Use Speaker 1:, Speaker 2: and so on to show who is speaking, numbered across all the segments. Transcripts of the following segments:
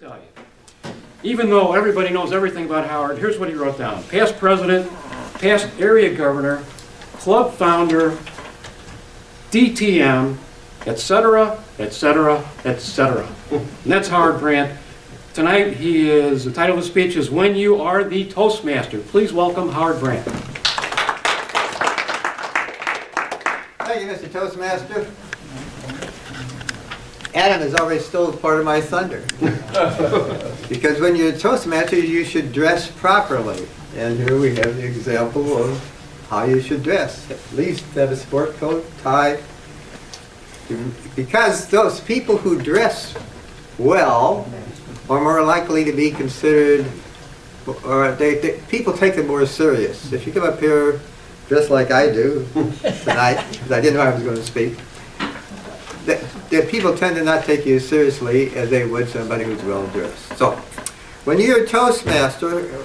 Speaker 1: Tell you. Even though everybody knows everything about Howard, here's what he wrote down. Past president, past area governor, club founder, DTM, etc., etc., etc. And that's Howard Brandt. Tonight, the title of the speech is When You Are the Toastmaster. Please welcome Howard Brandt.
Speaker 2: Thank you, Mr. Toastmaster. Adam has already stole part of my thunder. Because when you're a Toastmaster, you should dress properly. And here we have the example of how you should dress. At least have a sport coat, tie. Because those people who dress well are more likely to be considered, or people take them more serious. If you come up here dressed like I do tonight, because I didn't know I was going to speak, that people tend to not take you as seriously as they would somebody who's well dressed. So, when you're a Toastmaster,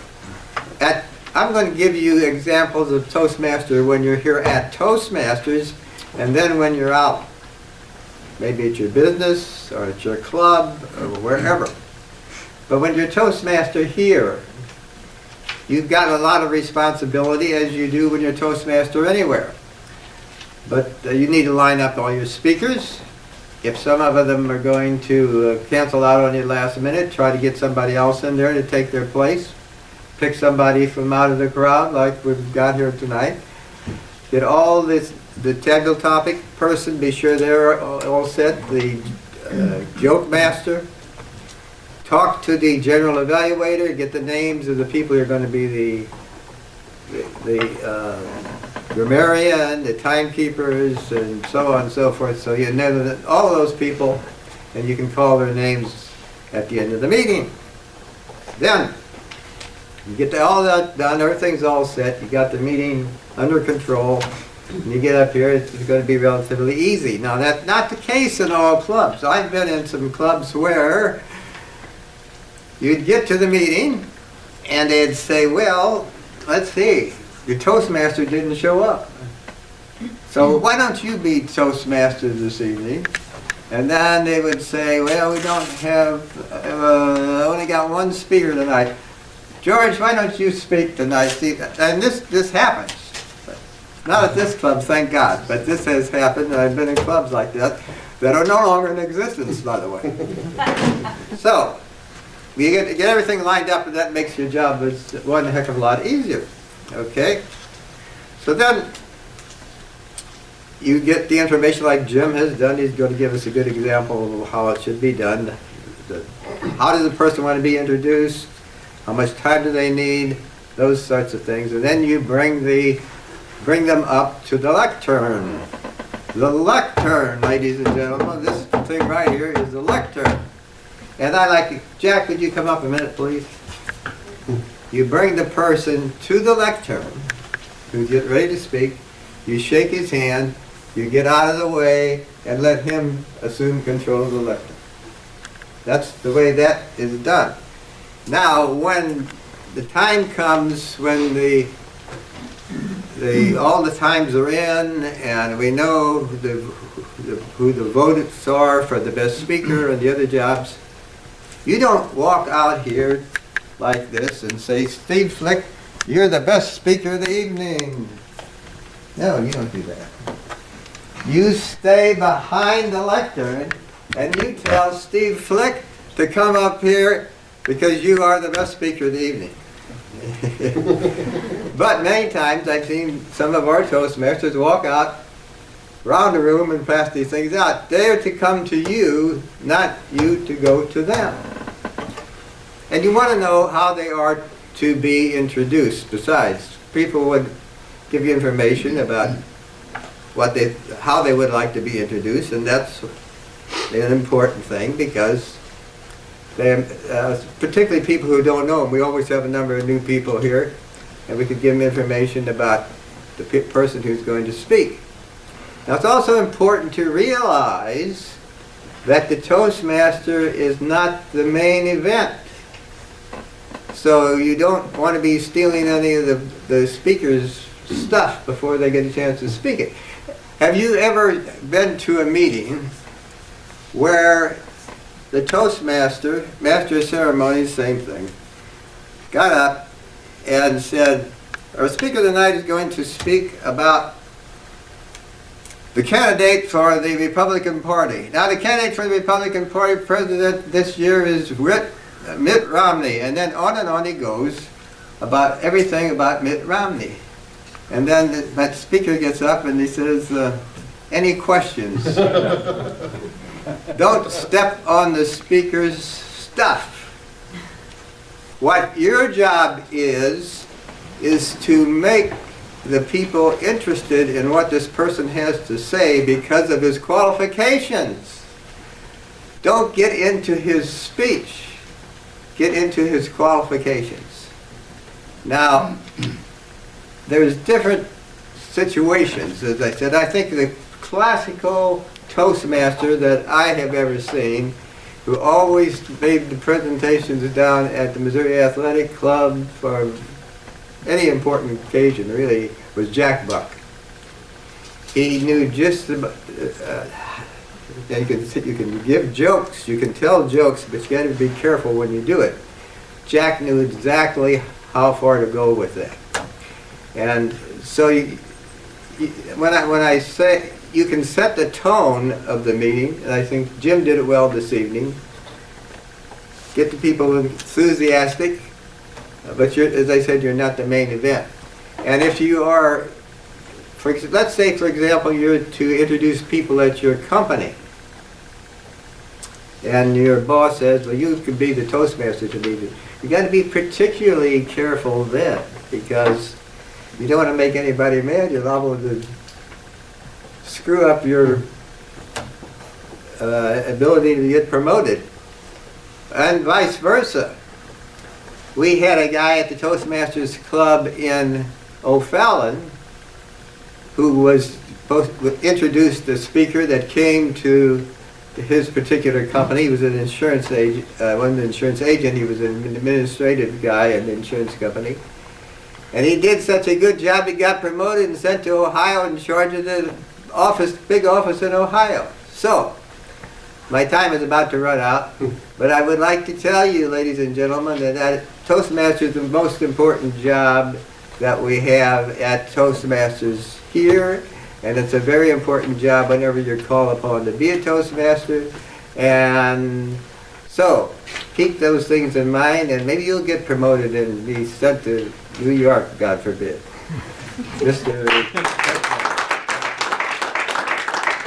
Speaker 2: I'm going to give you examples of Toastmaster when you're here at Toastmasters, and then when you're out. Maybe at your business, or at your club, or wherever. But when you're Toastmaster here, you've got a lot of responsibility, as you do when you're Toastmaster anywhere. But you need to line up all your speakers. If some of them are going to cancel out on you last minute, try to get somebody else in there to take their place. Pick somebody from out of the crowd like we've got here tonight. Get all this, the table topic person, be sure they're all set. The joke master. Talk to the general evaluator. Get the names of the people who are going to be the grammarian, the timekeepers, and so on and so forth. So you know all of those people, and you can call their names at the end of the meeting. Then, you get all that done, everything's all set, you got the meeting under control, and you get up here, it's going to be relatively easy. Now that's not the case in all clubs. I've been in some clubs where you'd get to the meeting, and they'd say, well, let's see, your Toastmaster didn't show up. So why don't you be Toastmaster this evening? And then they would say, well, we don't have, only got one speaker tonight. George, why don't you speak tonight? See, and this happens. Not at this club, thank God, but this has happened, and I've been in clubs like that are no longer in existence, by the way. So, you get everything lined up, and that makes your job one heck of a lot easier. Okay? So then, you get the information like Jim has done. He's going to give us a good example of how it should be done. How does the person want to be introduced? How much time do they need? Those sorts of things. And then you bring them up to the lectern. The lectern, ladies and gentlemen. This thing right here is the lectern. And I like to, Jack, would you come up a minute, please? You bring the person to the lectern, who's getting ready to speak, you shake his hand, you get out of the way, and let him assume control of the lectern. That's the way that is done. Now, when the time comes when all the times are in, and we know who the votes are for the best speaker and the other jobs, you don't walk out here like this and say, Steve Flick, you're the best speaker of the evening. No, you don't do that. You stay behind the lectern and you tell Steve Flick to come up here because you are the best speaker of the evening. But many times I've seen some of our Toastmasters walk out around the room and pass these things out. They're to come to you, not you to go to them. And you want to know how they are to be introduced. Besides, people would give you information about how they would like to be introduced, and that's an important thing because particularly people who don't know them. We always have a number of new people here, and we could give them information about the person who's going to speak. Now it's also important to realize that the Toastmaster is not the main event. So you don't want to be stealing any of the speaker's stuff before they get a chance to speak it. Have you ever been to a meeting where the Toastmaster, Master of Ceremonies, same thing, got up and said, our speaker tonight is going to speak about the candidate for the Republican Party. Now, the candidate for the Republican Party president this year is Mitt Romney. And then on he goes about everything about Mitt Romney. And then that speaker gets up and he says, any questions? Don't step on the speaker's stuff. What your job is to make the people interested in what this person has to say because of his qualifications. Don't get into his speech. Get into his qualifications. Now, there's different situations, as I said. I think the classical Toastmaster that I have ever seen, who always made the presentations down at the Missouri Athletic Club for any important occasion, really, was Jack Buck. He knew just about, you can give jokes, you can tell jokes, but you got to be careful when you do it. Jack knew exactly how far to go with that. And so when I say you can set the tone of the meeting, and I think Jim did it well this evening, get the people enthusiastic, but as I said, you're not the main event. And if you are, let's say, for example, you're to introduce people at your company, and your boss says, well, you could be the Toastmaster to me. You got to be particularly careful then, because you don't want to make anybody mad. You're liable to screw up your ability to get promoted, and vice versa. We had a guy at the Toastmasters Club in O'Fallon who was introduced the speaker that came to his particular company. He was an insurance agent, wasn't an insurance agent, he was an administrative guy in an insurance company. And he did such a good job, he got promoted and sent to Ohio in charge of the big office in Ohio. So, my time is about to run out, but I would like to tell you, ladies and gentlemen, that Toastmaster is the most important job that we have at Toastmasters here, and it's a very important job whenever you're called upon to be a Toastmaster. And so, keep those things in mind, and maybe you'll get promoted and be sent to New York, God forbid. Mr.